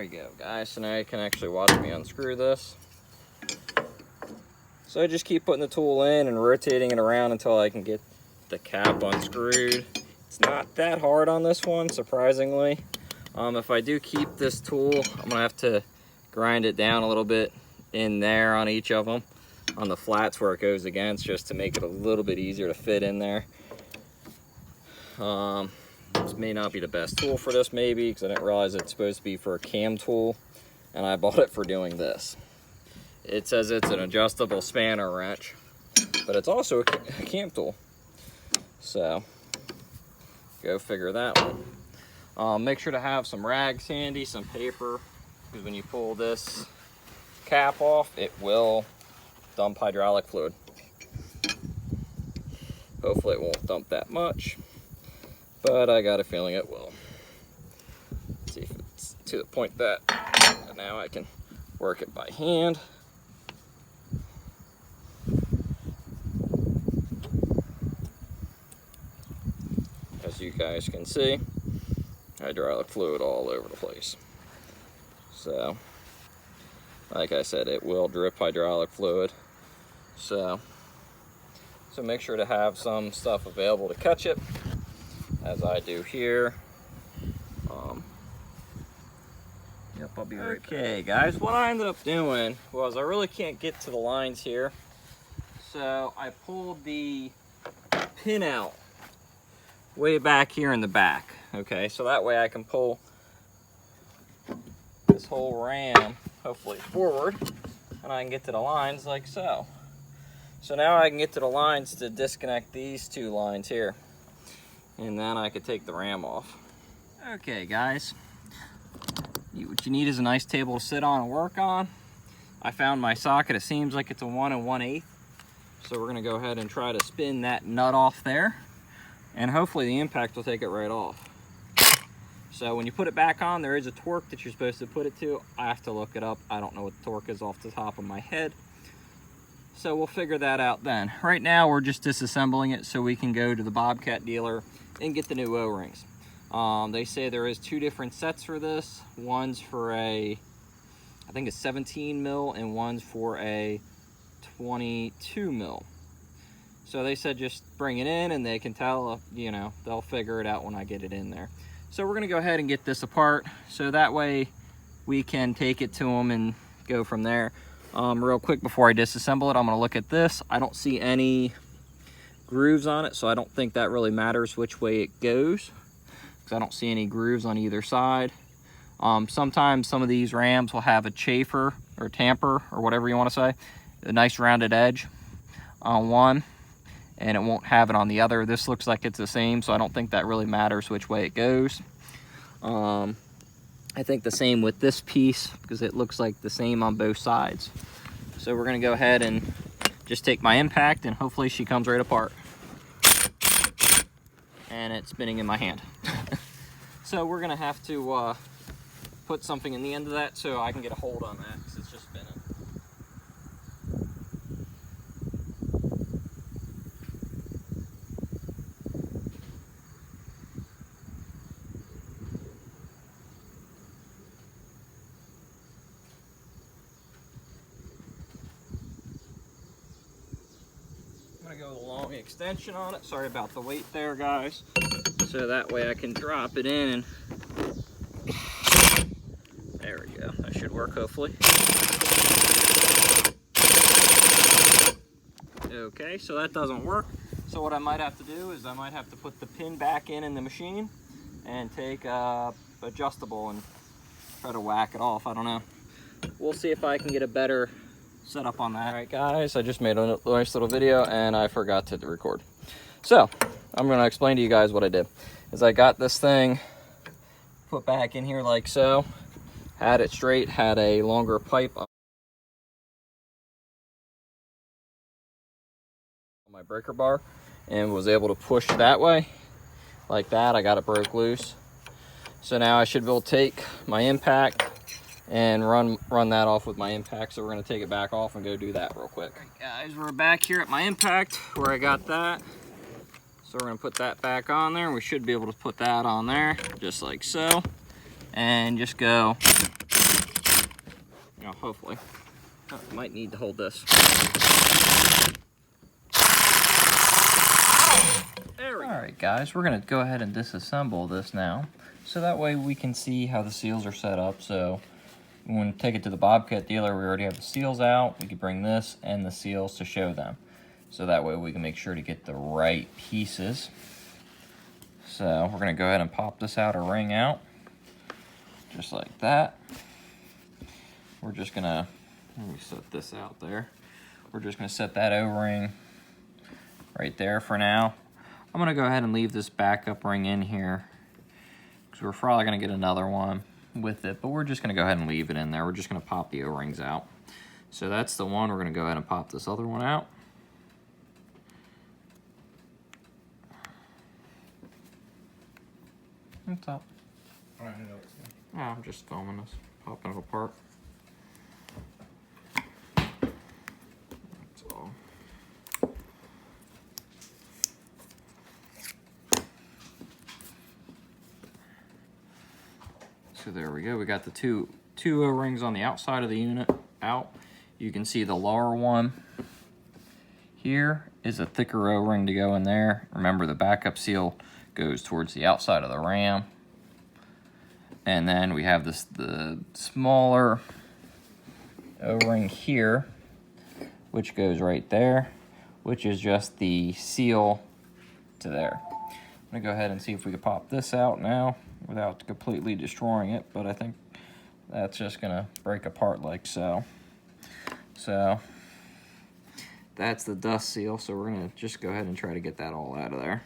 There you go, guys. So now you can actually watch me unscrew this. So I just keep putting the tool in and rotating it around until I can get the cap unscrewed. It's not that hard on this one, surprisingly. If I do keep this tool, I'm gonna have to grind it down a little bit in there on each of them, on the flats where it goes against, just to make it a little bit easier to fit in there. This may not be the best tool for this, maybe, because I didn't realize it's supposed to be for a cam tool, and I bought it for doing this. It says it's an adjustable spanner wrench, but it's also a cam tool. So, go figure that one. Make sure to have some rags handy, some paper, because when you pull this cap off, it will dump hydraulic fluid. Hopefully it won't dump that much, but I got a feeling it will. Let's see if it's to the point that now I can work it by hand. As you guys can see, hydraulic fluid all over the place. So, like I said, it will drip hydraulic fluid. So make sure to have some stuff available to catch it, as I do here. Yep, I'll be right back. Okay, guys, what I ended up doing was I really can't get to the lines here, so I pulled the pin out way back here in the back. Okay, so that way I can pull this whole ram hopefully forward, and I can get to the lines like so. So now I can get to the lines to disconnect these two lines here, and then I could take the ram off. Okay, guys, what you need is a nice table to sit on and work on. I found my socket. It seems like it's a 1 1/8, so we're gonna go ahead and try to spin that nut off there, and hopefully the impact will take it right off. So when you put it back on, there is a torque that you're supposed to put it to. I have to look it up. I don't know what the torque is off the top of my head. So we'll figure that out then. Right now, we're just disassembling it so we can go to the Bobcat dealer and get the new O-rings. They say there is 2 different sets for this. One's for I think a 17 mil, and one's for a 22 mil. So they said just bring it in and they can tell, you know, they'll figure it out when I get it in there. So we're gonna go ahead and get this apart, so that way we can take it to them and go from there. Real quick before I disassemble it, I'm gonna look at this. I don't see any grooves on it, so I don't think that really matters which way it goes, because I don't see any grooves on either side. Sometimes some of these rams will have a chafer or tamper or whatever you want to say, a nice rounded edge on one, and it won't have it on the other. This looks like it's the same, so I don't think that really matters which way it goes. I think the same with this piece, because it looks like the same on both sides. So we're gonna go ahead and just take my impact, and hopefully she comes right apart. And it's spinning in my hand. So we're gonna have to put something in the end of that so I can get a hold on that, because it's just spinning. Go with a long extension on it. Sorry about the weight there, guys. So that way I can drop it in. There we go. That should work, hopefully. Okay, so that doesn't work. So what I might have to do is I might have to put the pin back in the machine and take adjustable and try to whack it off. I don't know. We'll see if I can get a better set up on that. All right, guys, I just made a nice little video and I forgot to record. So I'm going to explain to you guys what I did. Is I got this thing put back in here like so, had it straight, had a longer pipe on my breaker bar, and was able to push that way like that. I got it broke loose. So now I should be able to take my impact and run that off with my impact. So we're gonna take it back off and go do that real quick. All right, guys, we're back here at my impact where I got that. So we're gonna put that back on there. We should be able to put that on there just like so, and just go know, hopefully. Might need to hold this. There we go. Alright guys, we're going to go ahead and disassemble this now. So that way we can see how the seals are set up. So when we take it to the Bobcat dealer, we already have the seals out. We can bring this and the seals to show them. So that way we can make sure to get the right pieces. So we're going to go ahead and pop this outer ring out. Just like that. We're just going to, let me set this out there. We're just going to set that O-ring right there for now. I'm going to go ahead and leave this backup ring in here because we're probably going to get another one with it, but we're just going to go ahead and leave it in there. We're just going to pop the O-rings out. So that's the one. We're going to go ahead and pop this other one out. What's up? Yeah, I'm just filming this, popping it apart. That's all. So there we go. We got the two O-rings on the outside of the unit out. You can see the lower one here is a thicker O-ring to go in there. Remember, the backup seal goes towards the outside of the ram. And then we have the smaller O-ring here, which goes right there, which is just the seal to there. I'm gonna go ahead and see if we can pop this out now without completely destroying it, but I think that's just gonna break apart like so. So that's the dust seal, so we're gonna just go ahead and try to get that all out of there,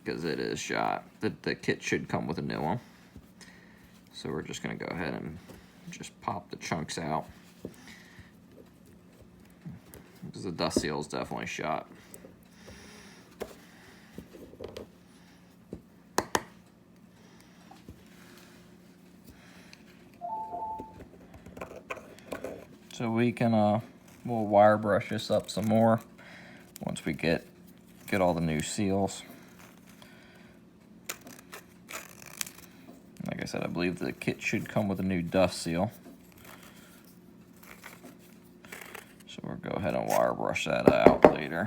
because it is shot. The kit should come with a new one. So we're just gonna go ahead and just pop the chunks out, because the dust seal is definitely shot. So we can, we'll wire brush this up some more once we get all the new seals. Like I said, I believe the kit should come with a new dust seal. So we'll go ahead and wire brush that out later.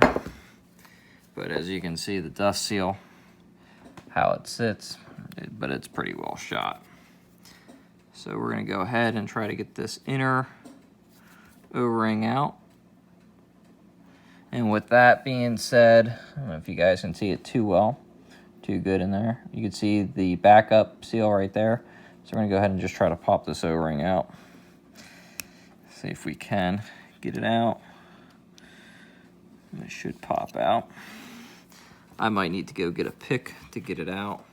But as you can see, the dust seal, how it sits, but it's pretty well shot. So we're gonna go ahead and try to get this inner O-ring out. And with that being said, I don't know if you guys can see it too good in there. You can see the backup seal right there. So we're gonna go ahead and just try to pop this O-ring out. See if we can get it out. It should pop out. I might need to go get a pick to get it out.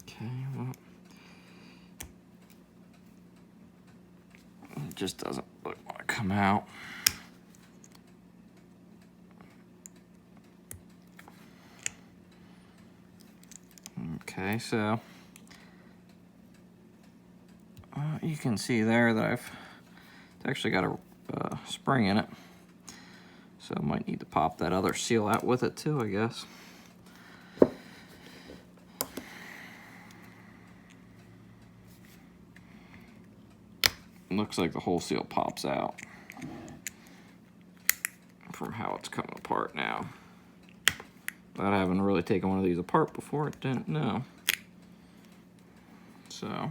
Okay, well, it just doesn't look like it come out. Okay, so you can see there that I've actually got a spring in it, so I might need to pop that other seal out with it too, I guess. Looks like the whole seal pops out from how it's coming apart now. But I haven't really taken one of these apart before, it didn't know. So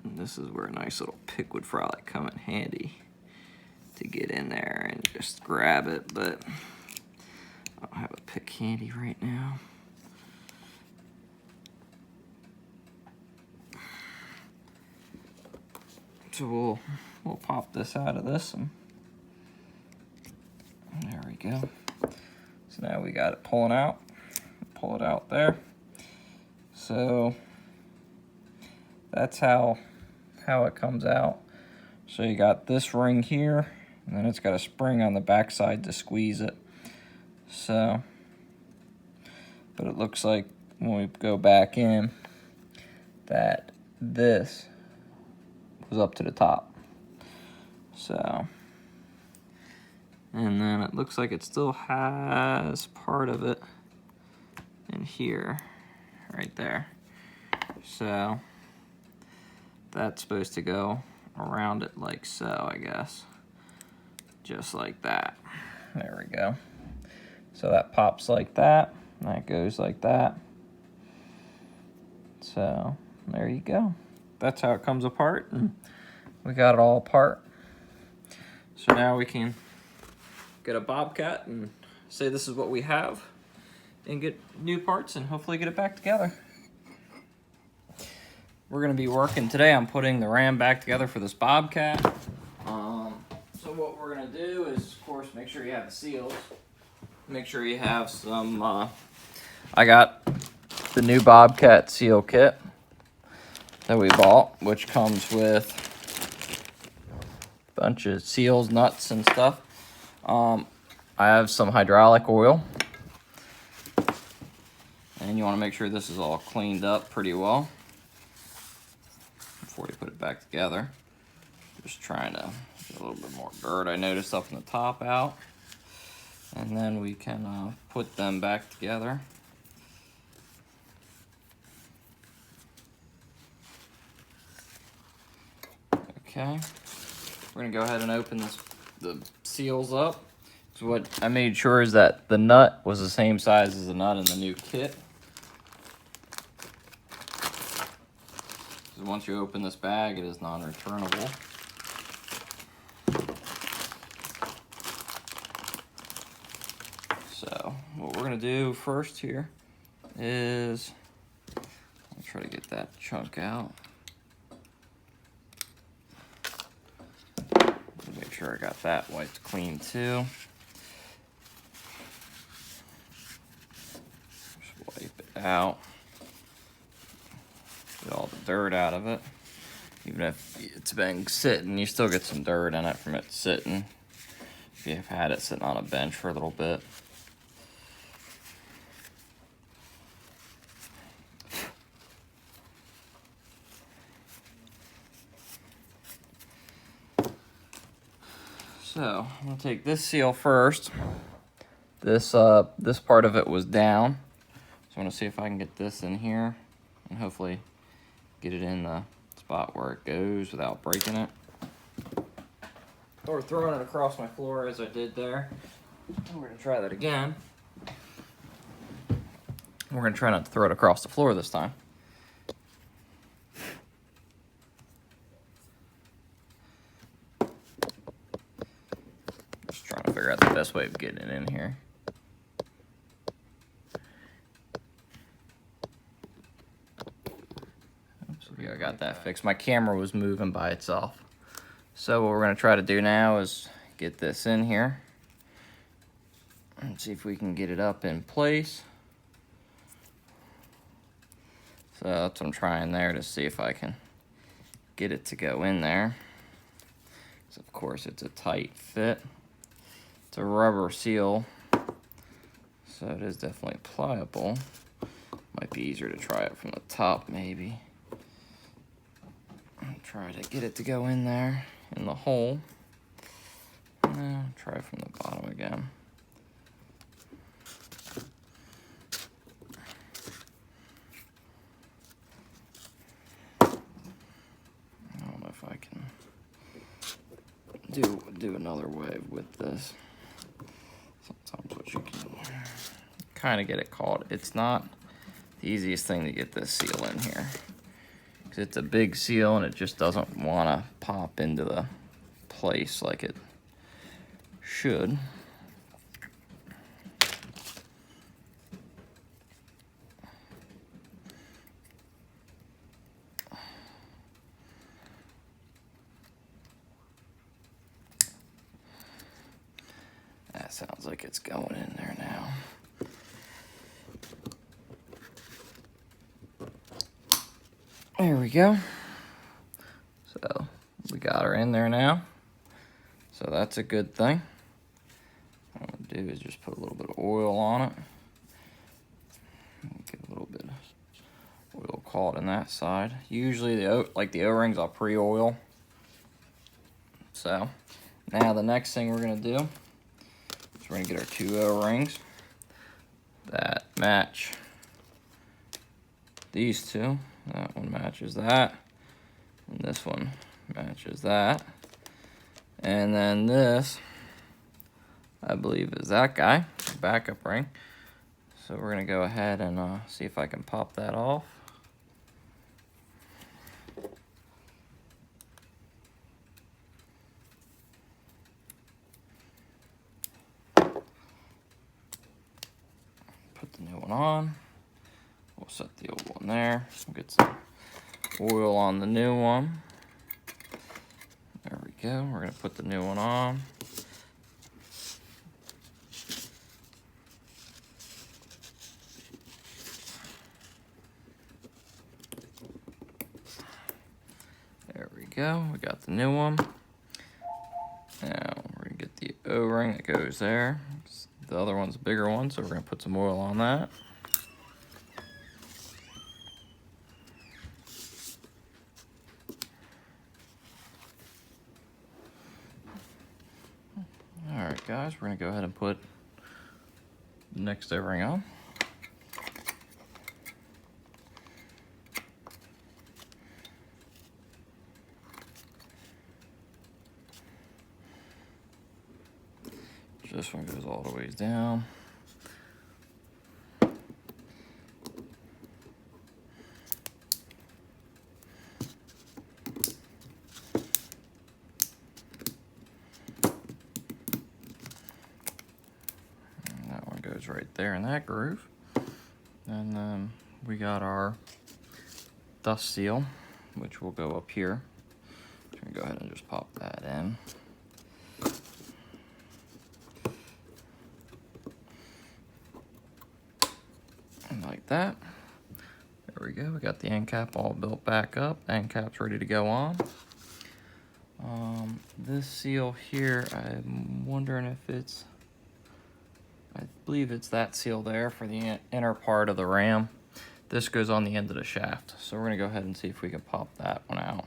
and this is where a nice little pick would probably come in handy to get in there and just grab it, but I don't have a pick handy right now. So we'll pop this out of this, and there we go. So now we got it pulling out. pull it out there. So that's how it comes out. So you got this ring here, and then it's got a spring on the back side to squeeze it. So, but it looks like when we go back in that this was up to the top. So, and then it looks like it still has part of it in here, right there. So that's supposed to go around it like so, I guess. Just like that. There we go. So that pops like that, and that goes like that. So there you go. That's how it comes apart, and we got it all apart. So now we can get a Bobcat and say this is what we have, and get new parts and hopefully get it back together. We're going to be working today on putting the ram back together for this Bobcat. So what we're going to do is, of course, make sure you have the seals. Make sure you have some, I got the new Bobcat seal kit that we bought, which comes with a bunch of seals, nuts, and stuff. I have some hydraulic oil. And you want to make sure this is all cleaned up pretty well before you put it back together. Just trying to get a little bit more dirt I noticed up in the top out. And then we can put them back together. Okay, we're gonna go ahead and open the seals up. So what I made sure is that the nut was the same size as the nut in the new kit. Once you open this bag, it is non-returnable. So what we're gonna do first here is I'll try to get that chunk out. Make sure I got that wiped clean too. Just wipe it out. Get all the dirt out of it. Even if it's been sitting, you still get some dirt in it from it sitting. If you've had it sitting on a bench for a little bit. So I'm gonna take this seal first. This part of it was down. So I'm gonna see if I can get this in here and hopefully get it in the spot where it goes without breaking it. Or throwing it across my floor as I did there. And we're gonna try that again. We're gonna try not to throw it across the floor this time. Just trying to figure out the best way of getting it in here. I got that fixed. My camera was moving by itself. So what we're going to try to do now is get this in here and see if we can get it up in place. So that's what I'm trying there, to see if I can get it to go in there. So of course it's a tight fit. It's a rubber seal, so it is definitely pliable. Might be easier to try it from the top maybe. Try to get it to go in there, in the hole. Try from the bottom again. I don't know if I can do another way with this. Sometimes what you can kind of get it caught. It's not the easiest thing to get this seal in here. It's a big seal and it just doesn't want to pop into the place like it should. That sounds like it's going in there now. There we go. So we got her in there now. So that's a good thing. What I'm gonna do is just put a little bit of oil on it. Get a little bit of oil caught in that side. Usually the O-rings I'll pre-oil. So now the next thing we're gonna do is we're gonna get our 2 O-rings that match these two. That one matches that, and this one matches that. And then this, I believe, is that guy, backup ring. So we're gonna go ahead and see if I can pop that off. Put the new one on. We'll set the old one there. We'll get some oil on the new one. There we go. We're gonna put the new one on. There we go. We got the new one. Now we're gonna get the O-ring that goes there. The other one's a bigger one, so we're gonna put some oil on that. Alright guys, we're gonna go ahead and put the next O-ring on. This one goes all the ways down. And that one goes right there in that groove. And then we got our dust seal, which will go up here. I'm gonna go ahead and just pop that in. Like that. There we go. We got the end cap all built back up. End cap's ready to go on. This seal here, I'm wondering if it's, I believe it's that seal there for the inner part of the ram. This goes on the end of the shaft. So we're gonna go ahead and see if we can pop that one out.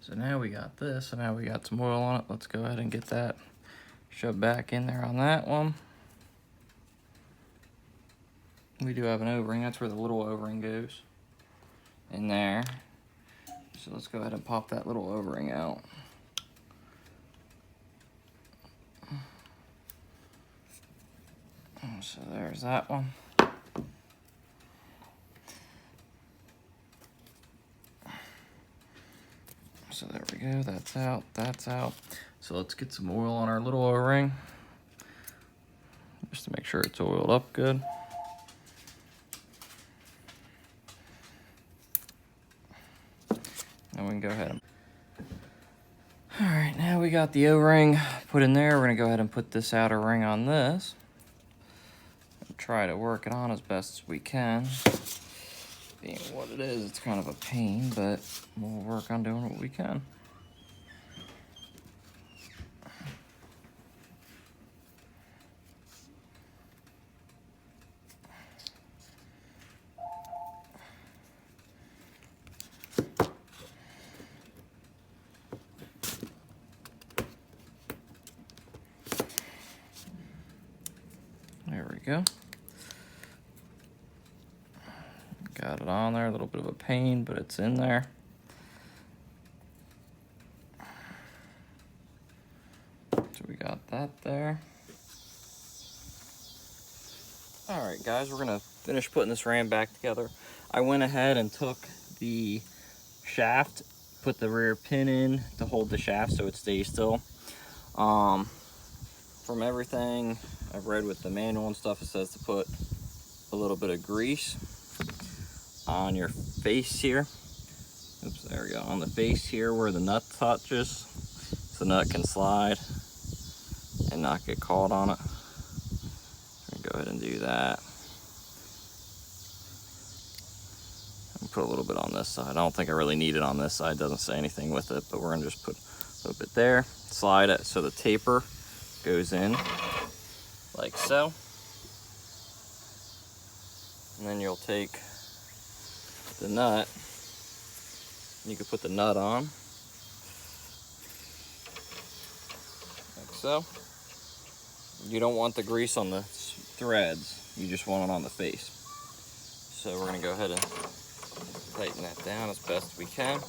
So now we got this, and now we got some oil on it. Let's go ahead and get that shoved back in there on that one. We do have an O-ring. That's where the little O-ring goes, in there. So let's go ahead and pop that little O-ring out. So there's that one. So there we go, that's out, that's out. So let's get some oil on our little O-ring. just to make sure it's oiled up good. And we can go ahead and... All right, now we got the O-ring put in there. We're gonna go ahead and put this outer ring on this. And try to work it on as best as we can. Being what it is, it's kind of a pain, but we'll work on doing what we can. There we go. Got it on there, a little bit of a pain, but it's in there. So we got that there. All right, guys, we're gonna finish putting this ram back together. I went ahead and took the shaft, put the rear pin in to hold the shaft so it stays still. From everything I've read with the manual and stuff, it says to put a little bit of grease on your face here. Oops, there we go. On the face here where the nut touches, so the nut can slide and not get caught on it. Go ahead and do that. And put a little bit on this side. I don't think I really need it on this side. It doesn't say anything with it, but we're gonna just put a little bit there. Slide it so the taper goes in like so. And then you'll take the nut, and you can put the nut on like so. You don't want the grease on the threads, you just want it on the face. So we're gonna go ahead and tighten that down as best we can.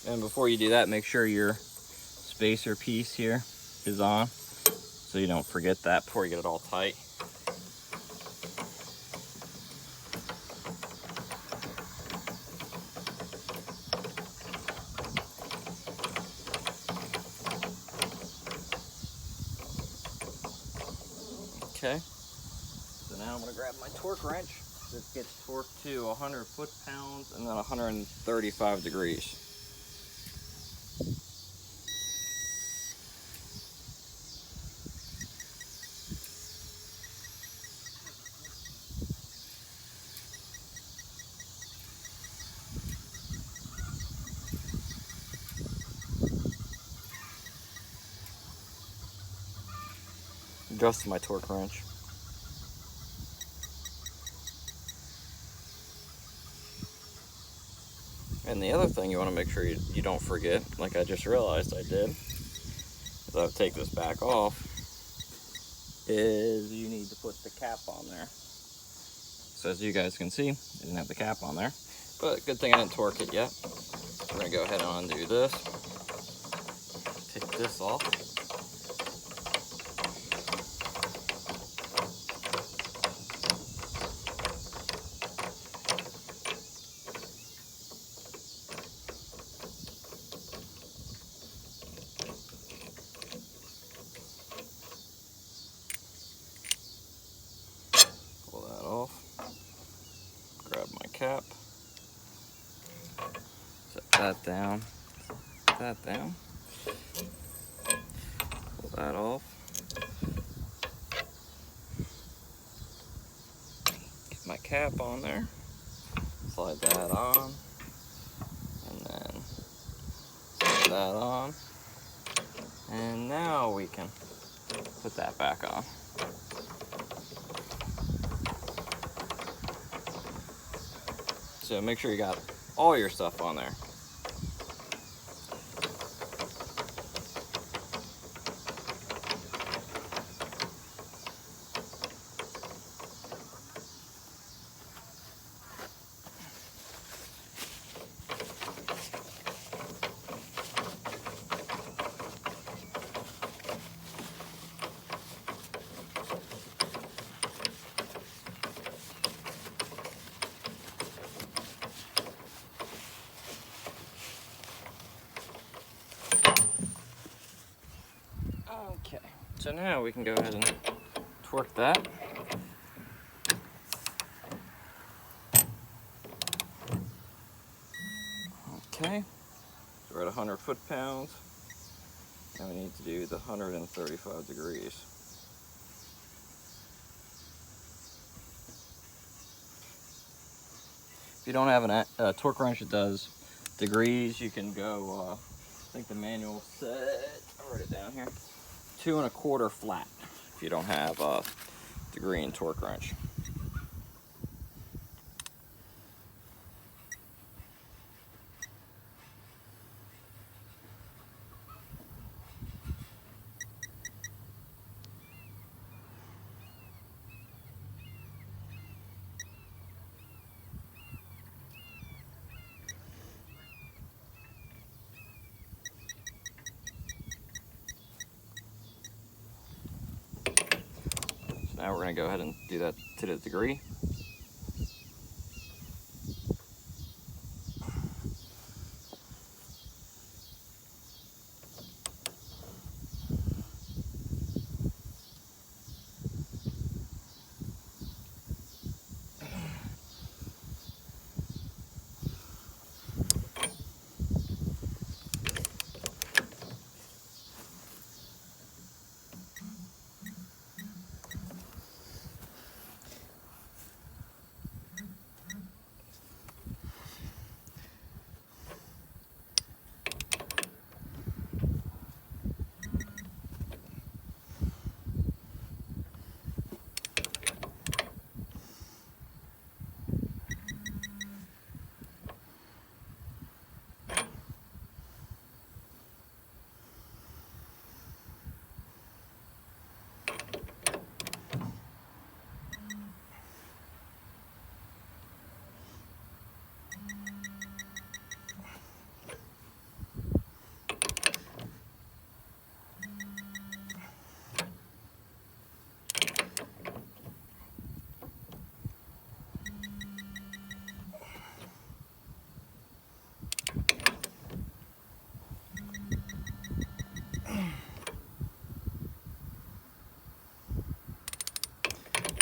And before you do that, make sure your spacer piece here is on, so you don't forget that before you get it all tight. Okay, so now I'm going to grab my torque wrench. This gets torqued to 100 foot-pounds and then 135 degrees. Adjust my torque wrench. And the other thing you want to make sure you don't forget, like I just realized I did, as I take this back off, is you need to put the cap on there. So as you guys can see, I didn't have the cap on there, but good thing I didn't torque it yet. We're going to go ahead and undo this. Take this off. Grab my cap, set that down, pull that off, get my cap on there, slide that on, and then slide that on, and now we can put that back on. So make sure you got all your stuff on there. So now we can go ahead and torque that. Okay, so we're at 100 foot-pounds. Now we need to do the 135 degrees. If you don't have a torque wrench that does degrees, you can go, I think the manual said, I'll write it down here, 2 1/4 flat if you don't have a degree and torque wrench. Now we're going to go ahead and do that to the degree.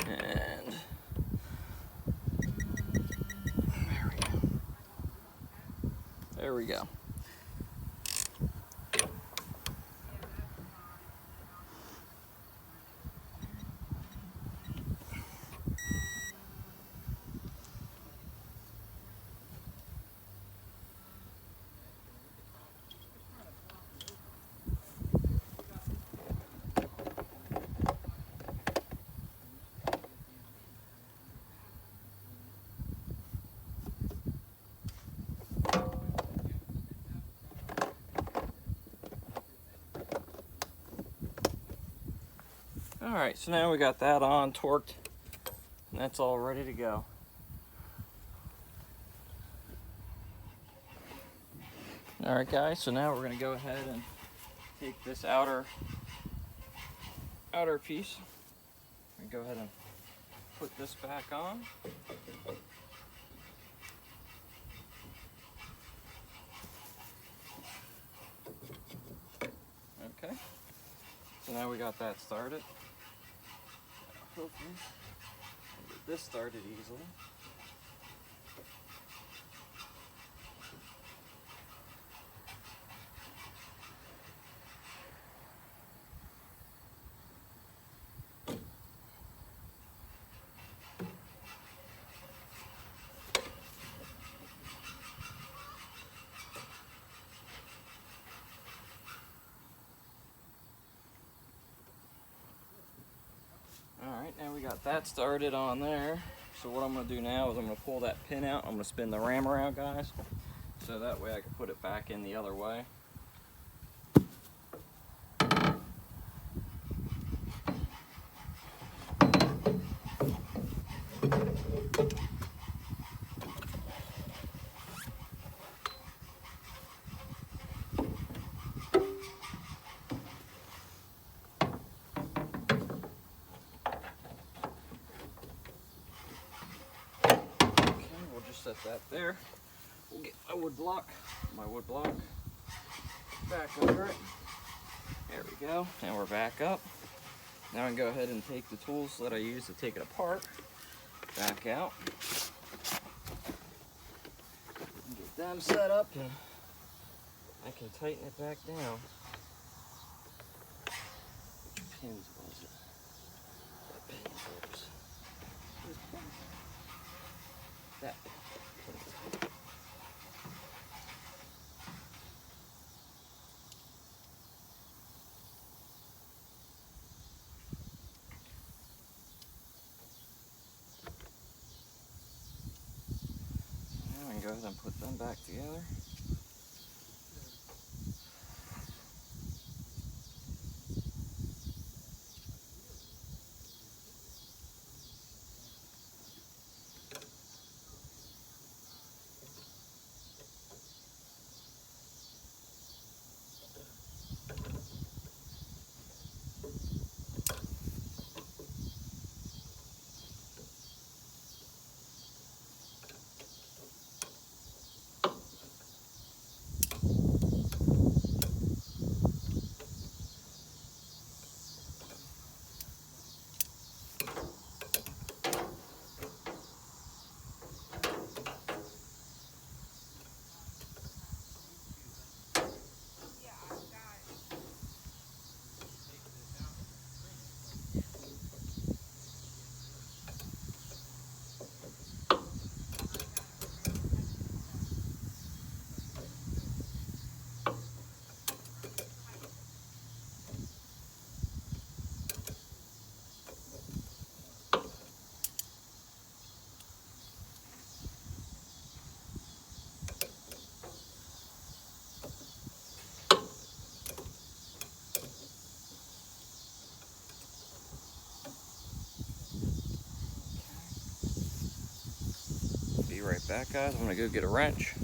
And there we go. Alright, so now we got that on, torqued, and that's all ready to go. Alright guys, so now we're going to go ahead and take this outer piece and go ahead and put this back on. Okay, so now we got that started. Hopefully, we'll get this started easily. Alright, now we got that started on there. So what I'm going to do now is I'm going to pull that pin out. I'm going to spin the ram around, guys. So that way I can put it back in the other way. Set that there. We'll get my wood block back over it. There we go. And we're back up. Now I can go ahead and take the tools that I use to take it apart back out. Get them set up and I can tighten it back down. Which pins was it? What pin was that? Now I can go ahead and put them back together. Be right back, guys. I'm gonna go get a wrench.